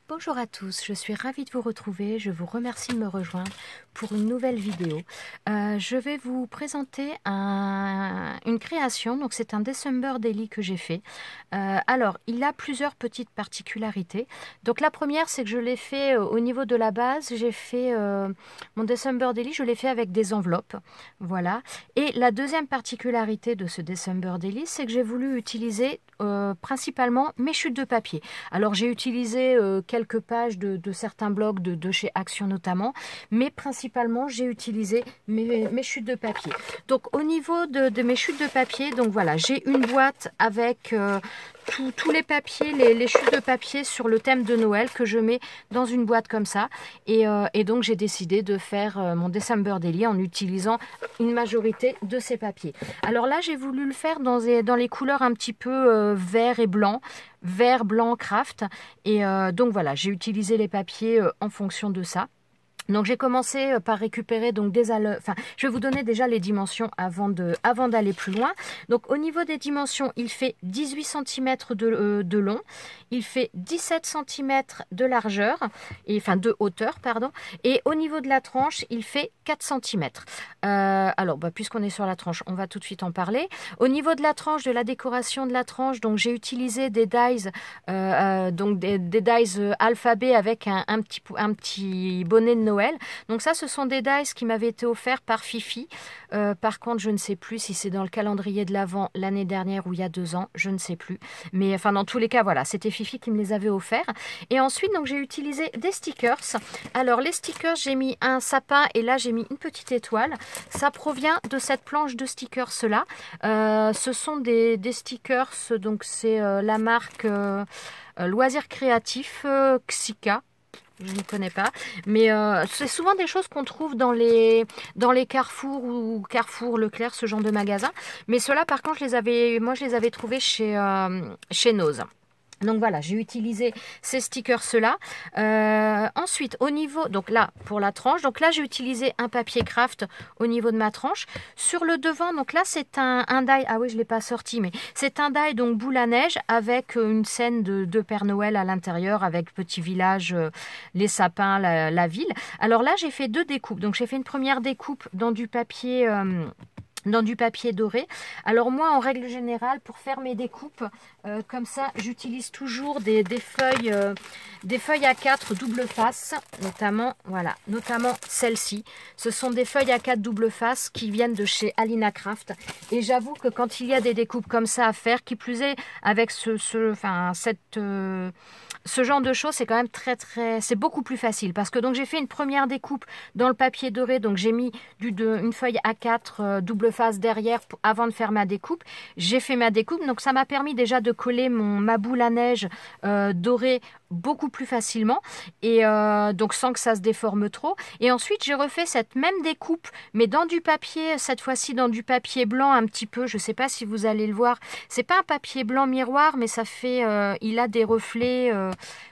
Bonjour à tous, je suis ravie de vous retrouver, je vous remercie de me rejoindre pour une nouvelle vidéo. Je vais vous présenter une création, donc c'est un December Daily que j'ai fait. Alors, il a plusieurs petites particularités. Donc la première, c'est que je l'ai fait au niveau de la base, j'ai fait mon December Daily, je l'ai fait avec des enveloppes, voilà. Et la deuxième particularité de ce December Daily, c'est que j'ai voulu utiliser principalement mes chutes de papier. Alors j'ai utilisé quelques pages de certains blogs de chez Action notamment, mais principalement j'ai utilisé mes chutes de papier. Donc au niveau de mes chutes de papier, donc voilà, j'ai une boîte avec tous les papiers, les chutes de papier sur le thème de Noël que je mets dans une boîte comme ça. Et donc j'ai décidé de faire mon December Daily en utilisant une majorité de ces papiers. Alors là j'ai voulu le faire dans les couleurs un petit peu vert et blanc. Vert, blanc, craft. Et donc voilà, j'ai utilisé les papiers en fonction de ça. Donc j'ai commencé par récupérer donc je vais vous donner déjà les dimensions avant d'aller plus loin. Donc au niveau des dimensions, il fait 18 cm de long, il fait 17 cm de largeur, de hauteur, pardon, et au niveau de la tranche, il fait 4 cm. Alors puisqu'on est sur la tranche, on va tout de suite en parler. Au niveau de la tranche, de la décoration de la tranche, donc j'ai utilisé des dies, des dies alphabet avec un petit bonnet de Noël. Donc ça, ce sont des dies qui m'avaient été offerts par Fifi. Par contre, je ne sais plus si c'est dans le calendrier de l'Avent l'année dernière ou il y a 2 ans, je ne sais plus. Mais enfin, dans tous les cas, voilà, c'était Fifi qui me les avait offerts. Et ensuite, donc j'ai utilisé des stickers. Alors, les stickers, j'ai mis un sapin et là, j'ai mis une petite étoile. Ça provient de cette planche de stickers-là. Ce sont des stickers, donc c'est la marque Loisirs Créatifs, Xika. Je ne connais pas, mais c'est souvent des choses qu'on trouve dans les Carrefour ou Carrefour, Leclerc, ce genre de magasins. Mais ceux-là, par contre, je les avais trouvés chez Nose. Donc voilà, j'ai utilisé ces stickers-là. Ensuite, au niveau, donc là, pour la tranche, donc là, j'ai utilisé un papier craft au niveau de ma tranche. Sur le devant, donc là, c'est un die, ah oui, je ne l'ai pas sorti, mais c'est un die, donc boule à neige, avec une scène de Père Noël à l'intérieur, avec petit village, les sapins, la ville. Alors là, j'ai fait 2 découpes. Donc j'ai fait une première découpe dans du papier doré. Alors moi, en règle générale, pour faire mes découpes comme ça, j'utilise toujours des feuilles A4 double face, notamment celle-ci. Ce sont des feuilles A4 double face qui viennent de chez Alina Craft. Et j'avoue que quand il y a des découpes comme ça à faire, qui plus est avec ce genre de choses, c'est quand même c'est beaucoup plus facile. Parce que donc j'ai fait une première découpe dans le papier doré, donc j'ai mis une feuille A4 double face derrière avant de faire ma découpe. J'ai fait ma découpe, donc ça m'a permis déjà de coller ma boule à neige dorée beaucoup plus facilement et donc sans que ça se déforme trop. Et ensuite j'ai refait cette même découpe mais dans du papier, cette fois-ci dans du papier blanc un petit peu, je sais pas si vous allez le voir, c'est pas un papier blanc miroir mais ça fait il a des reflets,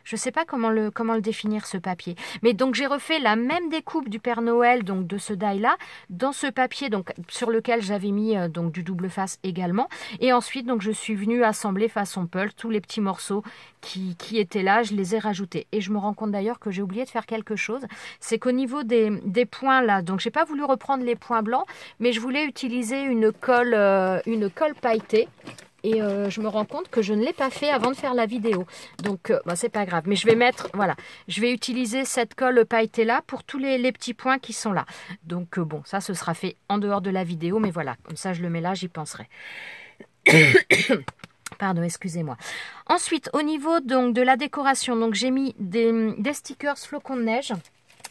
je sais pas comment le définir ce papier, mais donc j'ai refait la même découpe du Père Noël, donc de ce die là, dans ce papier donc sur lequel j'avais mis donc du double face également. Et ensuite donc je suis venue assembler façon pull tous les petits morceaux qui étaient là, je les ai rajoutés. Et je me rends compte d'ailleurs que j'ai oublié de faire quelque chose, c'est qu'au niveau des points là, donc j'ai pas voulu reprendre les points blancs, mais je voulais utiliser une colle pailletée. Et je me rends compte que je ne l'ai pas fait avant de faire la vidéo. Donc, c'est pas grave. Mais je vais utiliser cette colle pailletée là pour tous les petits points qui sont là. Donc, ça, ce sera fait en dehors de la vidéo. Mais voilà, comme ça, je le mets là, j'y penserai. Pardon, excusez-moi. Ensuite, au niveau donc, de la décoration, donc j'ai mis des stickers flocons de neige.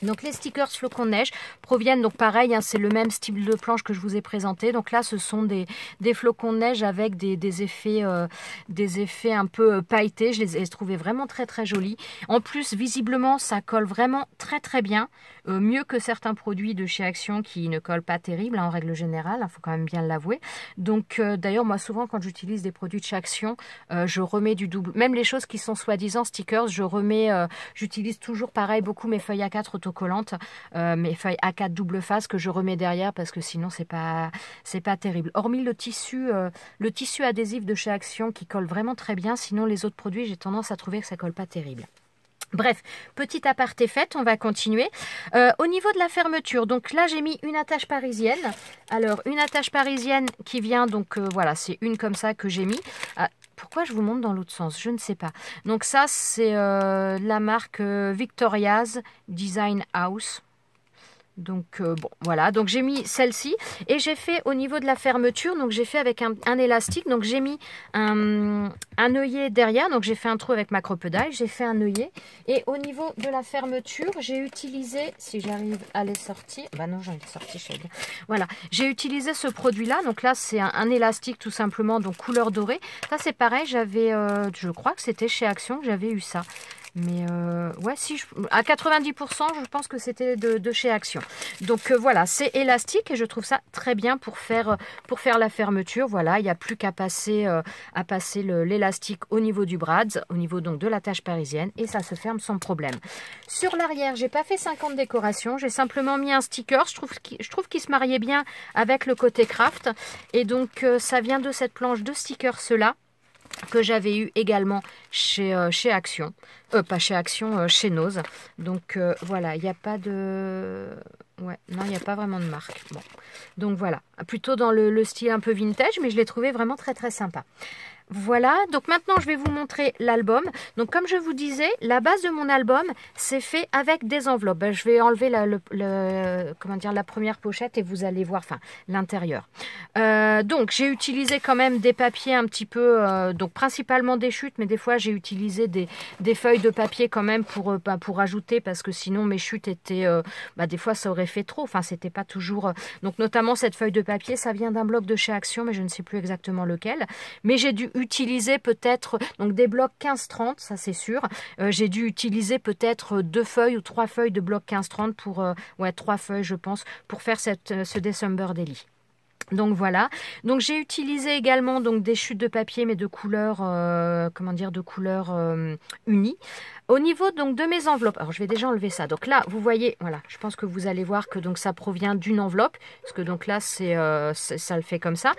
Donc les stickers flocons de neige proviennent donc pareil, c'est le même style de planche que je vous ai présenté. Donc là ce sont des flocons de neige avec des effets un peu pailletés. Je les ai trouvés vraiment très très jolis. En plus visiblement ça colle vraiment très très bien. Mieux que certains produits de chez Action qui ne collent pas terrible en règle générale, faut quand même bien l'avouer. Donc d'ailleurs moi souvent quand j'utilise des produits de chez Action, je remets du double. Même les choses qui sont soi-disant stickers, j'utilise toujours pareil beaucoup mes feuilles A4 autocollantes, mes feuilles A4 double face que je remets derrière parce que sinon c'est pas terrible. Hormis le tissu adhésif de chez Action qui colle vraiment très bien, sinon les autres produits j'ai tendance à trouver que ça colle pas terrible. Bref, petit aparté fait, on va continuer. Au niveau de la fermeture, donc là j'ai mis une attache parisienne. Alors une attache parisienne qui vient, donc voilà, c'est une comme ça que j'ai mis. Ah, pourquoi je vous montre dans l'autre sens? Je ne sais pas. Donc ça c'est la marque Victoria's Design House. Donc bon voilà, donc j'ai mis celle-ci et j'ai fait au niveau de la fermeture, donc j'ai fait avec un élastique, donc j'ai mis un œillet derrière, donc j'ai fait un trou avec ma crocodile, j'ai fait un œillet et au niveau de la fermeture j'ai utilisé, si j'arrive à les sortir, bah non j'en ai sorti chez bien. Voilà, j'ai utilisé ce produit là, donc là c'est un élastique tout simplement, donc couleur dorée, ça c'est pareil, j'avais, je crois que c'était chez Action que j'avais eu ça. Mais ouais, si à 90%, je pense que c'était de chez Action. Donc voilà, c'est élastique et je trouve ça très bien pour faire la fermeture. Voilà, il n'y a plus qu'à passer, l'élastique au niveau du brad, au niveau donc de la tache parisienne et ça se ferme sans problème. Sur l'arrière, j'ai pas fait 50 décorations, j'ai simplement mis un sticker. Je trouve qu'il se mariait bien avec le côté craft et donc ça vient de cette planche de stickers cela que j'avais eu également chez Action, pas chez Action, chez Nose. Donc voilà, il n'y a pas de... Ouais, non, il n'y a pas vraiment de marque. Bon, donc voilà, plutôt dans le style un peu vintage, mais je l'ai trouvé vraiment très très sympa. Voilà, donc maintenant je vais vous montrer l'album. Donc comme je vous disais, la base de mon album, c'est fait avec des enveloppes. Ben, je vais enlever la première pochette et vous allez voir l'intérieur. Donc j'ai utilisé quand même des papiers un petit peu, donc principalement des chutes, mais des fois j'ai utilisé des feuilles de papier quand même pour ajouter, parce que sinon mes chutes étaient, des fois ça aurait fait trop, enfin c'était pas toujours... donc notamment cette feuille de papier, ça vient d'un bloc de chez Action, mais je ne sais plus exactement lequel. Mais j'ai dû utiliser peut-être donc des blocs 15-30, ça c'est sûr. J'ai dû utiliser peut-être 2 feuilles ou 3 feuilles de bloc 15-30 pour 3 feuilles je pense pour faire ce December Daily. Donc voilà, donc j'ai utilisé également donc des chutes de papier mais de couleur unie. Au niveau donc de mes enveloppes, alors je vais déjà enlever ça. Donc là, vous voyez, voilà, je pense que vous allez voir que donc ça provient d'une enveloppe, parce que donc là ça le fait comme ça.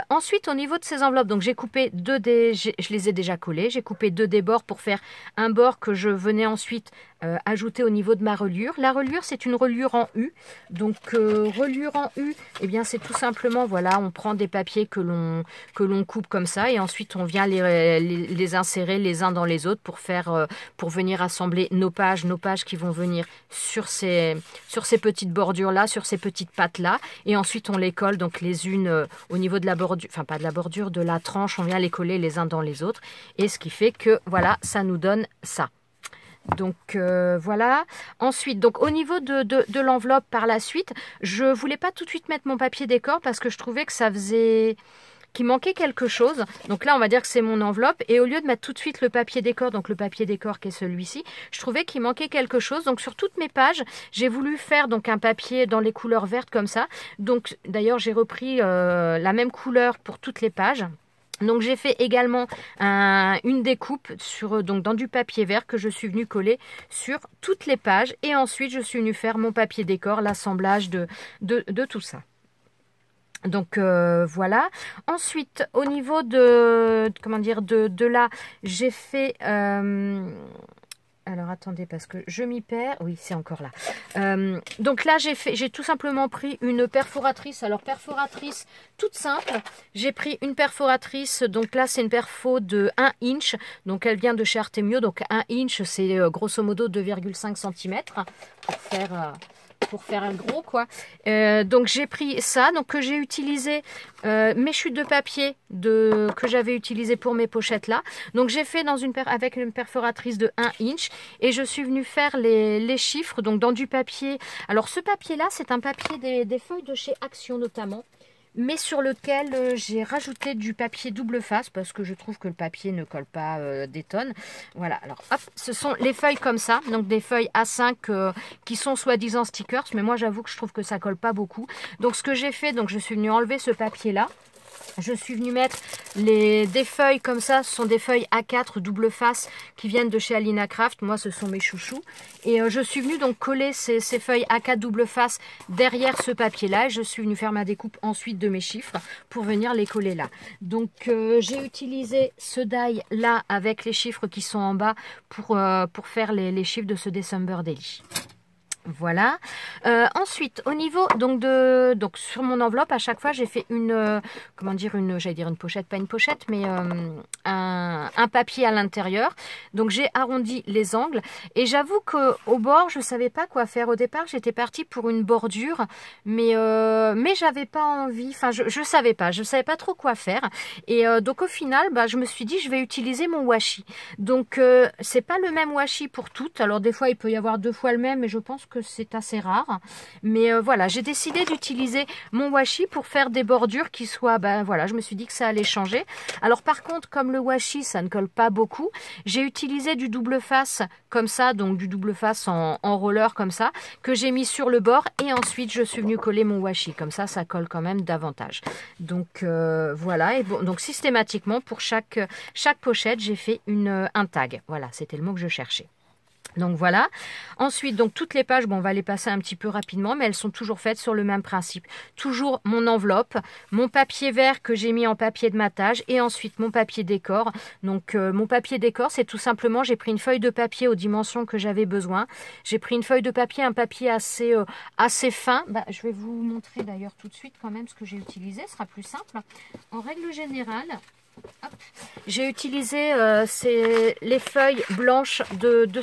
Ensuite, au niveau de ces enveloppes, donc j'ai coupé je les ai déjà collées. J'ai coupé 2 des bords pour faire un bord que je venais ensuite ajouter au niveau de ma reliure. La reliure, c'est une reliure en U. Donc reliure en U, eh bien c'est tout simplement, voilà, on prend des papiers que l'on coupe comme ça et ensuite on vient les insérer les uns dans les autres pour venir assembler nos pages qui vont venir sur ces petites bordures là, sur ces petites pattes là, et ensuite on les colle donc les unes au niveau de la bordure, enfin pas de la bordure, de la tranche, on vient les coller les uns dans les autres, et ce qui fait que voilà, ça nous donne ça. Donc voilà. Ensuite, donc au niveau de l'enveloppe par la suite, je voulais pas tout de suite mettre mon papier décor parce que je trouvais que ça faisait... qu'il manquait quelque chose. Donc là, on va dire que c'est mon enveloppe. Et au lieu de mettre tout de suite le papier décor, donc le papier décor qui est celui-ci, je trouvais qu'il manquait quelque chose. Donc sur toutes mes pages, j'ai voulu faire donc un papier dans les couleurs vertes comme ça. Donc d'ailleurs, j'ai repris la même couleur pour toutes les pages. Donc j'ai fait également une découpe dans du papier vert que je suis venue coller sur toutes les pages. Et ensuite, je suis venue faire mon papier décor, l'assemblage de tout ça. Donc voilà. Ensuite, au niveau de là, j'ai fait... alors attendez parce que je m'y perds. Oui, c'est encore là. Donc là, j'ai tout simplement pris une perforatrice. Alors perforatrice toute simple. J'ai pris une perforatrice. Donc là, c'est une perfo de 1 inch. Donc elle vient de chez Artemio. Donc 1 inch, c'est grosso modo 2,5 cm pour faire un gros quoi. Donc j'ai pris ça, donc que j'ai utilisé mes chutes de papier que j'avais utilisé pour mes pochettes là. Donc j'ai fait avec une perforatrice de 1 inch et je suis venue faire les chiffres donc dans du papier. Alors ce papier là, c'est un papier des feuilles de chez Action notamment, mais sur lequel j'ai rajouté du papier double face parce que je trouve que le papier ne colle pas des tonnes. Voilà, alors hop, ce sont les feuilles comme ça, donc des feuilles A5 qui sont soi-disant stickers, mais moi j'avoue que je trouve que ça colle pas beaucoup. Donc ce que j'ai fait, donc je suis venue enlever ce papier là. je suis venue mettre des feuilles comme ça. Ce sont des feuilles A4 double face qui viennent de chez Alina Craft. Moi, ce sont mes chouchous. Et je suis venue donc coller ces feuilles A4 double face derrière ce papier-là. Je suis venue faire ma découpe ensuite de mes chiffres pour venir les coller là. Donc, j'ai utilisé ce die-là avec les chiffres qui sont en bas pour faire les chiffres de ce December Daily. Voilà. Ensuite, au niveau donc sur mon enveloppe, à chaque fois, j'ai fait j'allais dire une pochette, pas une pochette, mais un papier à l'intérieur. Donc j'ai arrondi les angles et j'avoue que au bord, je savais pas quoi faire. Au départ, j'étais partie pour une bordure, mais j'avais pas envie. Enfin, je savais pas trop quoi faire. Et donc au final, je me suis dit, je vais utiliser mon washi. Donc c'est pas le même washi pour toutes. Alors des fois, il peut y avoir 2 fois le même, mais je pense que c'est assez rare. Mais voilà, j'ai décidé d'utiliser mon washi pour faire des bordures qui soient, voilà, je me suis dit que ça allait changer. Alors par contre, comme le washi, ça ne colle pas beaucoup, j'ai utilisé du double face comme ça, donc du double face en roller comme ça, que j'ai mis sur le bord et ensuite je suis venue coller mon washi. Comme ça colle quand même davantage. Donc voilà, et bon, donc systématiquement pour chaque pochette, j'ai fait un tag. Voilà, c'était le mot que je cherchais. Donc voilà. Ensuite, donc toutes les pages, on va les passer un petit peu rapidement, mais elles sont toujours faites sur le même principe. Toujours mon enveloppe, mon papier vert que j'ai mis en papier de matage et ensuite mon papier décor. Donc mon papier décor, c'est tout simplement, j'ai pris une feuille de papier aux dimensions que j'avais besoin. J'ai pris une feuille de papier, un papier assez fin. Je vais vous montrer d'ailleurs tout de suite quand même ce que j'ai utilisé, ce sera plus simple. En règle générale, j'ai utilisé les feuilles blanches de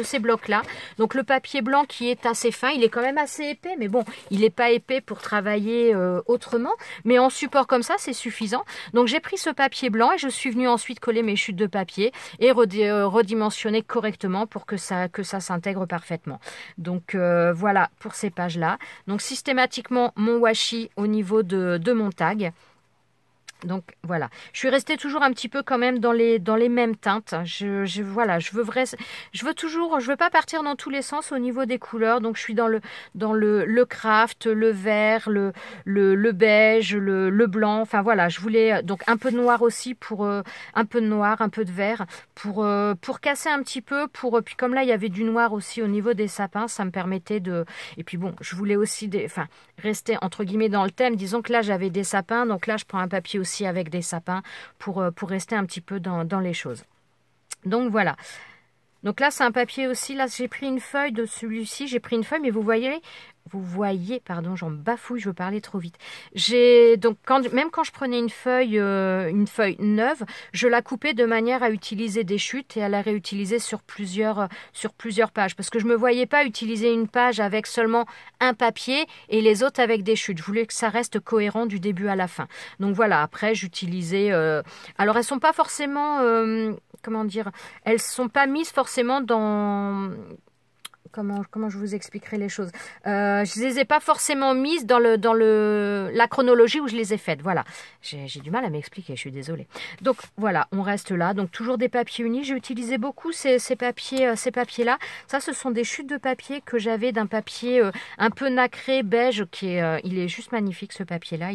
ces blocs-là. Donc le papier blanc qui est assez fin, il est quand même assez épais, mais bon, il n'est pas épais pour travailler autrement. Mais en support comme ça, c'est suffisant. Donc j'ai pris ce papier blanc et je suis venue ensuite coller mes chutes de papier et redimensionner correctement pour que ça s'intègre parfaitement. Donc voilà pour ces pages-là. Donc systématiquement, mon washi au niveau de mon tag. Donc voilà, je suis restée toujours un petit peu quand même dans les mêmes teintes. Voilà, je veux pas partir dans tous les sens au niveau des couleurs. Donc je suis dans le craft, le vert, le beige, le blanc. Enfin voilà, je voulais donc un peu de noir aussi pour un peu de noir, un peu de vert pour casser un petit peu. Puis comme là il y avait du noir aussi au niveau des sapins, ça me permettait de. Et puis bon, je voulais aussi rester entre guillemets dans le thème. Disons que là j'avais des sapins, donc là je prends un papier aussi avec des sapins pour rester un petit peu dans les choses. Donc voilà. Donc là c'est un papier aussi. Là j'ai pris une feuille de celui-ci. J'ai pris une feuille, mais vous voyez, pardon, j'en bafouille, je veux parler trop vite. Donc même quand je prenais une feuille neuve, je la coupais de manière à utiliser des chutes et à la réutiliser sur plusieurs pages, parce que je me voyais pas utiliser une page avec seulement un papier et les autres avec des chutes. Je voulais que ça reste cohérent du début à la fin. Donc voilà, après j'utilisais. Alors elles sont pas forcément, comment dire, elles sont pas mises forcément dans. Comment je vous expliquerai les choses. Je les ai pas forcément mises dans la chronologie où je les ai faites. Voilà, j'ai du mal à m'expliquer, je suis désolée. Donc voilà, on reste là. Donc toujours des papiers unis. J'ai utilisé beaucoup ces papiers-là. Ça, ce sont des chutes de papier que j'avais d'un papier un peu nacré beige il est juste magnifique ce papier-là.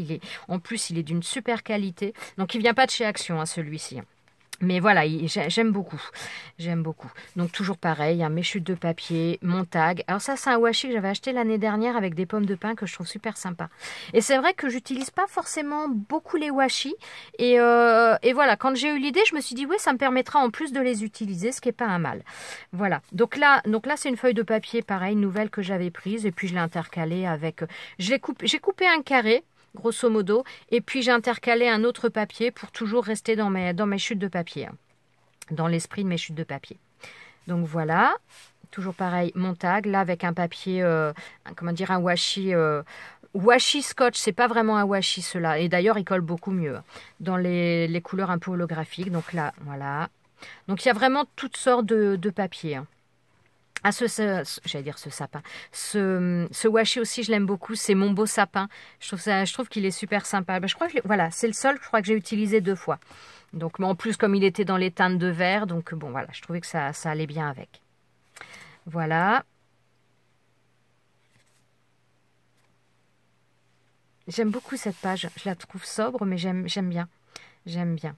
En plus, il est d'une super qualité. Donc il vient pas de chez Action, hein, celui-ci. Mais voilà, j'aime beaucoup. J'aime beaucoup. Donc toujours pareil, mes chutes de papier, mon tag. Alors ça, c'est un washi que j'avais acheté l'année dernière avec des pommes de pin que je trouve super sympa. Et c'est vrai que j'utilise pas forcément beaucoup les washi. Et voilà, quand j'ai eu l'idée, je me suis dit, oui, ça me permettra en plus de les utiliser, ce qui est pas un mal. Voilà. Donc là c'est une feuille de papier, pareil, nouvelle que j'avais prise. Et puis je l'ai intercalée avec... J'ai coupé un carré, grosso modo, et puis j'ai intercalé un autre papier pour toujours rester dans mes chutes de papier, hein, dans l'esprit de mes chutes de papier. Donc voilà, toujours pareil, mon tag, là avec un papier, un washi, washi scotch, c'est pas vraiment un washi cela, et d'ailleurs il colle beaucoup mieux, dans les couleurs un peu holographiques, donc là, voilà. Donc il y a vraiment toutes sortes de papiers, hein. Ah, j'allais dire ce sapin. Ce washi aussi, je l'aime beaucoup. C'est mon beau sapin. Je trouve qu'il est super sympa. Je crois que voilà, c'est le seul, je crois que j'ai utilisé 2 fois. Donc, mais en plus, comme il était dans les teintes de vert, donc bon, voilà, je trouvais que ça allait bien avec. Voilà. J'aime beaucoup cette page. Je la trouve sobre, mais j'aime bien. J'aime bien.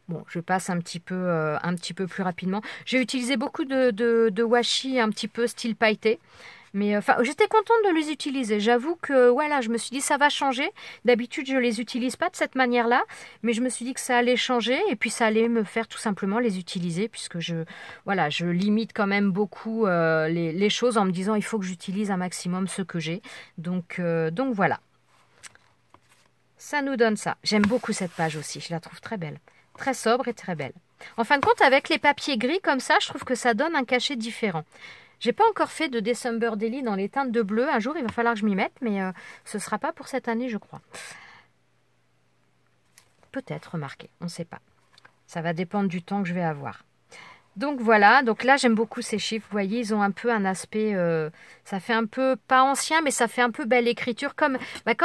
Bon, je passe un petit peu plus rapidement. J'ai utilisé beaucoup de washi un petit peu style pailleté. Mais enfin, j'étais contente de les utiliser. J'avoue que voilà, je me suis dit ça va changer. D'habitude, je les utilise pas de cette manière-là, mais je me suis dit que ça allait changer et puis ça allait me faire tout simplement les utiliser puisque voilà, je limite quand même beaucoup les choses en me disant il faut que j'utilise un maximum ce que j'ai. Donc voilà, ça nous donne ça. J'aime beaucoup cette page aussi. Je la trouve très belle, très sobre et très belle. En fin de compte, avec les papiers gris comme ça, je trouve que ça donne un cachet différent. J'ai pas encore fait de December Daily dans les teintes de bleu. Un jour, il va falloir que je m'y mette, mais ce sera pas pour cette année, je crois. Peut-être, remarquez, on ne sait pas. Ça va dépendre du temps que je vais avoir. Donc voilà, donc là j'aime beaucoup ces chiffres, vous voyez, ils ont un peu un aspect, ça fait un peu, pas ancien, mais ça fait un peu belle écriture, comme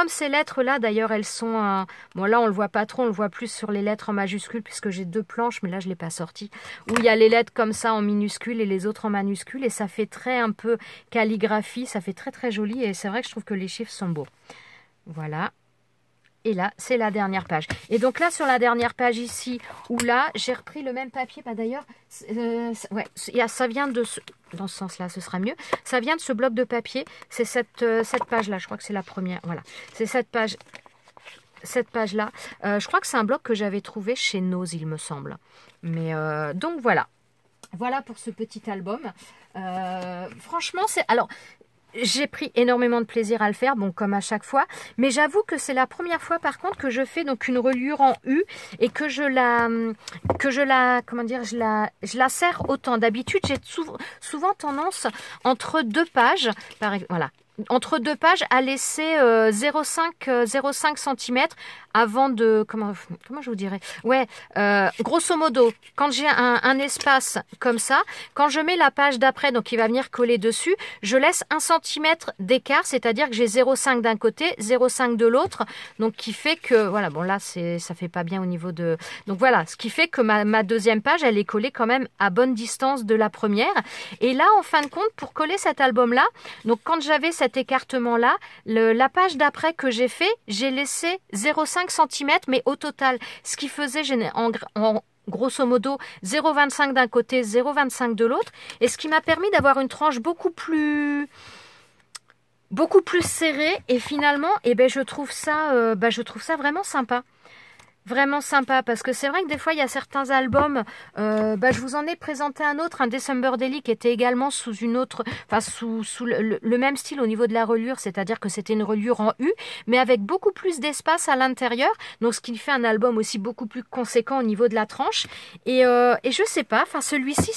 ces lettres-là, d'ailleurs, elles sont, bon là on le voit pas trop, on le voit plus sur les lettres en majuscules, puisque j'ai 2 planches, mais là je l'ai pas sorti, où il y a les lettres comme ça en minuscules et les autres en minuscules, et ça fait très un peu calligraphie, ça fait très très joli, et c'est vrai que je trouve que les chiffres sont beaux. Voilà. Et là, c'est la dernière page. Et donc là, sur la dernière page ici, où là, j'ai repris le même papier. Bah d'ailleurs, ouais, ça vient de ce... Dans ce sens-là, ce sera mieux. Ça vient de ce bloc de papier. C'est cette page-là. Je crois que c'est la première. Voilà. C'est cette page. Cette page-là. Je crois que c'est un bloc que j'avais trouvé chez Nose, il me semble. Mais donc voilà. Voilà pour ce petit album. Franchement, c'est... Alors... J'ai pris énormément de plaisir à le faire, bon comme à chaque fois, mais j'avoue que c'est la première fois par contre que je fais donc une reliure en U et que je la serre autant. D'habitude, j'ai souvent tendance entre 2 pages, voilà, entre 2 pages à laisser 0,5 cm avant de... Comment je vous dirais? Ouais, grosso modo, quand j'ai un espace comme ça, quand je mets la page d'après, donc il va venir coller dessus, je laisse 1 cm d'écart, c'est-à-dire que j'ai 0,5 d'un côté, 0,5 de l'autre, donc qui fait que... Voilà, bon là, ça fait pas bien au niveau de... Donc voilà, ce qui fait que ma deuxième page, elle est collée quand même à bonne distance de la première. Et là, en fin de compte, pour coller cet album-là, donc quand j'avais cet écartement-là, la page d'après que j'ai fait, j'ai laissé 0,5 cm, mais au total, ce qui faisait en grosso modo 0,25 d'un côté, 0,25 de l'autre, et ce qui m'a permis d'avoir une tranche beaucoup plus serrée, et finalement, je trouve ça vraiment sympa. Vraiment sympa, parce que c'est vrai que des fois il y a certains albums, je vous en ai présenté un autre, un December Daily qui était également sous une autre, enfin sous le même style au niveau de la reliure, c'est-à-dire que c'était une reliure en U, mais avec beaucoup plus d'espace à l'intérieur, donc ce qui fait un album aussi beaucoup plus conséquent au niveau de la tranche, et je sais pas, enfin celui-ci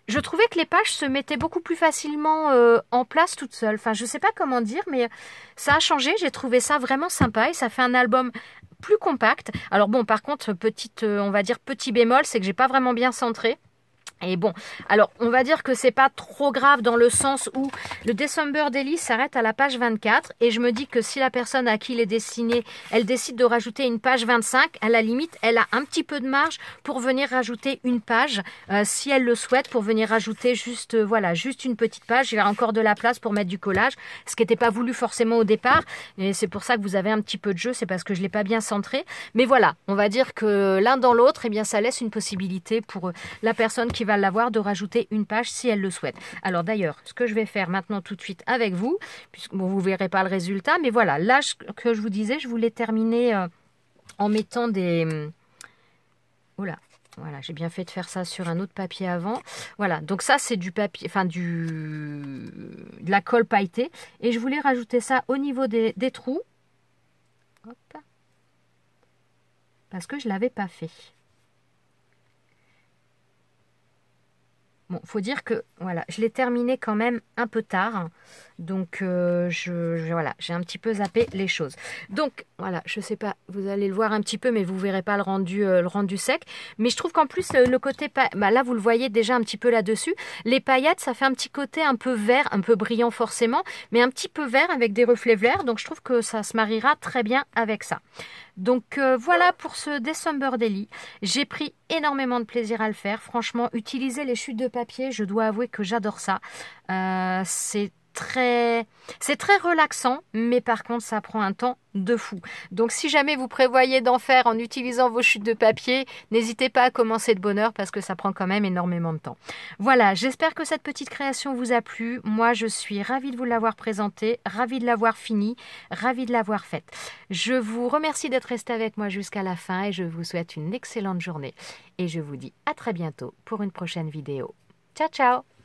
je trouvais que les pages se mettaient beaucoup plus facilement en place toutes seules. Enfin, je sais pas comment dire, mais ça a changé. J'ai trouvé ça vraiment sympa et ça fait un album plus compact. Alors bon, par contre, on va dire petit bémol, c'est que j'ai pas vraiment bien centré. Et bon, alors on va dire que c'est pas trop grave dans le sens où le December Daily s'arrête à la page 24 et je me dis que si la personne à qui il est destiné, elle décide de rajouter une page 25, à la limite, elle a un petit peu de marge pour venir rajouter une page si elle le souhaite, pour venir rajouter juste une petite page. Il y a encore de la place pour mettre du collage, ce qui n'était pas voulu forcément au départ et c'est pour ça que vous avez un petit peu de jeu, c'est parce que je l'ai pas bien centré. Mais voilà, on va dire que l'un dans l'autre, eh bien ça laisse une possibilité pour la personne qui va l'avoir de rajouter une page si elle le souhaite. Alors d'ailleurs, ce que je vais faire maintenant tout de suite avec vous, puisque bon, vous ne verrez pas le résultat, mais voilà, là que je vous disais, je voulais terminer en mettant des... Oula, voilà, j'ai bien fait de faire ça sur un autre papier avant. Voilà, donc ça c'est du papier, enfin de la colle pailletée. Et je voulais rajouter ça au niveau des trous. Hop. Parce que je ne l'avais pas fait. Bon, faut dire que voilà, je l'ai terminé quand même un peu tard, donc voilà, j'ai un petit peu zappé les choses. Donc voilà, je sais pas, vous allez le voir un petit peu, mais vous verrez pas le rendu sec. Mais je trouve qu'en plus le côté, là vous le voyez déjà un petit peu là-dessus, les paillettes, ça fait un petit côté un peu vert, un peu brillant forcément, mais un petit peu vert avec des reflets verts. Donc je trouve que ça se mariera très bien avec ça. Donc voilà pour ce December Daily. J'ai pris énormément de plaisir à le faire. Franchement, utiliser les chutes de papier, je dois avouer que j'adore ça. C'est c'est très relaxant, mais par contre, ça prend un temps de fou. Donc, si jamais vous prévoyez d'en faire en utilisant vos chutes de papier, n'hésitez pas à commencer de bonne heure parce que ça prend quand même énormément de temps. Voilà, j'espère que cette petite création vous a plu. Moi, je suis ravie de vous l'avoir présentée, ravie de l'avoir finie, ravie de l'avoir faite. Je vous remercie d'être resté avec moi jusqu'à la fin et je vous souhaite une excellente journée. Et je vous dis à très bientôt pour une prochaine vidéo. Ciao, ciao!